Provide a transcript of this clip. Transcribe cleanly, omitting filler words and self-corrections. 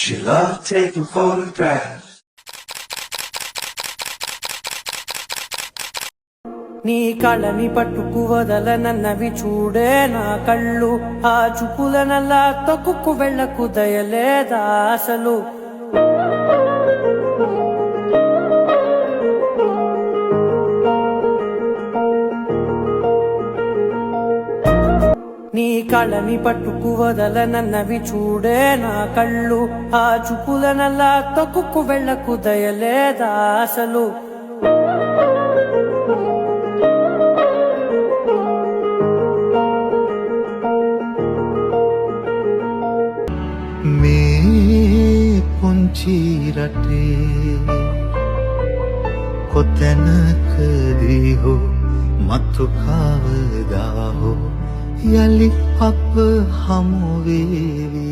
She loved taking photographs. నీ కళని పట్టుకు వదలనన్నవి చూడే నా కళ్ళు, ఆ చూపులనల్లా తొక్కుకు వెళ్ళకు దయలేదా అసలు. నీ కళని పట్టుకు వదలనన్నవి చూడే నా కళ్ళు, ఆ చూపులనల్లా తొక్కుకు వెళ్ళకు దయలేదా అసలు. මේ පුංචි රටේ කොතැනකදී හෝ මතු කවදා හෝ යලි අප හමු වේවි.